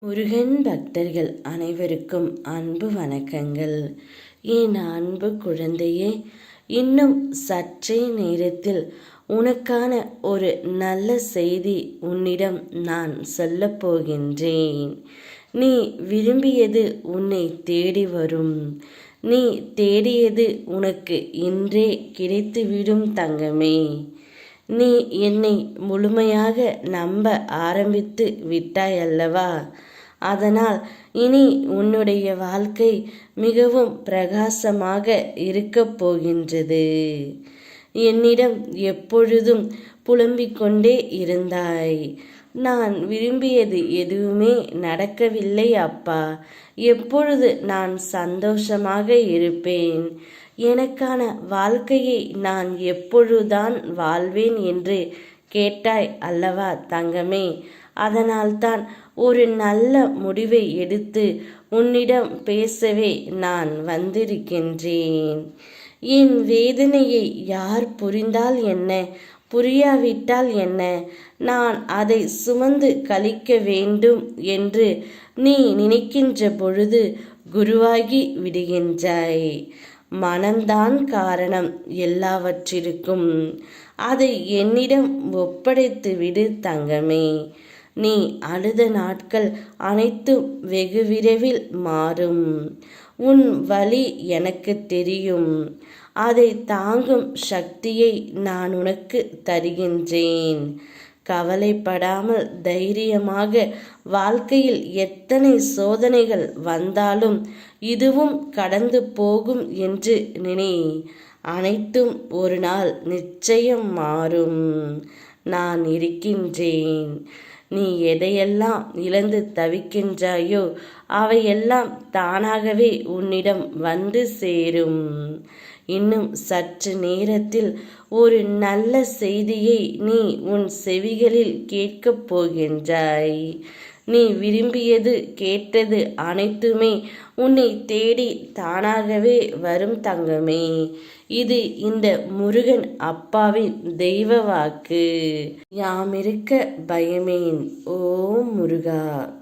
முருகன் பக்தர்கள் அனைவருக்கும் அன்பு வணக்கங்கள். என் அன்பு குழந்தையே, இன்னும் சற்றே நேரத்தில் உனக்கான ஒரு நல்ல செய்தி உன்னிடம் நான் சொல்லப் போகின்றேன். நீ விரும்பியது உன்னை தேடி வரும். நீ தேடியது உனக்கு இன்றே கிடைத்துவிடும் தங்கமே. நீ என்னை முழுமையாக நம்ப ஆரம்பித்து விட்டாயல்லவா? அதனால் இனி உன்னுடைய வாழ்க்கை மிகவும் பிரகாசமாக இருக்கப் போகின்றது. என்னிடம் எப்பொழுதும் புலம்பிக் கொண்டே இருந்தாய். நான் விரும்பியது எதுவுமே நடக்கவில்லை அப்பா. எப்பொழுது நான் சந்தோஷமாக இருப்பேன்? எனக்கான வாழ்க்கையை நான் எப்பொழுதுதான் வாழ்வேன் என்று கேட்டாய் அல்லவா தங்கமே? அதனால்தான் ஒரு நல்ல முடிவை எடுத்து உன்னிடம் பேசவே நான் வந்திருக்கின்றேன். என் வேதனையை யார் புரிந்தால் என்ன, புரியாவிட்டால் என்ன? நான் அதை சுமந்து கழிக்க வேண்டும் என்று நீ நினைக்கின்ற பொழுது குருவாகி விடுகின்றாய். மனம்தான் காரணம் எல்லாவற்றிற்கும். அதை என்னிடம் ஒப்படைத்து விடு தங்கமே. நீ அழுத நாட்கள் அனைத்தும் வெகு விரைவில் மாறும். உன் வலி எனக்கு தெரியும். அதை தாங்கும் சக்தியை நான் உனக்கு தருகின்றேன். கவலைப்படாமல் தைரியமாக வாழ்க்கையில் எத்தனை சோதனைகள் வந்தாலும் இதுவும் கடந்து போகும் என்று நினை. அனைத்தும் ஒரு நாள் நிச்சயம் மாறும். நான் இருக்கின்றேன். நீ எதையெல்லாம் இழந்து தவிக்கின்றாயோ அவையெல்லாம் தானாகவே உன்னிடம் வந்து சேரும். இன்னும் சற்று நேரத்தில் ஒரு நல்ல செய்தியை நீ உன் செவிகளில் கேட்கப் போகின்றாய். நீ விரும்பியது கேட்டது அனைத்துமே உன்னை தேடி தானாகவே வரும் தங்கமே. இது இந்த முருகன் அப்பாவின் தெய்வ வாக்கு. யாமிருக்க பயமேன். ஓம் முருகா.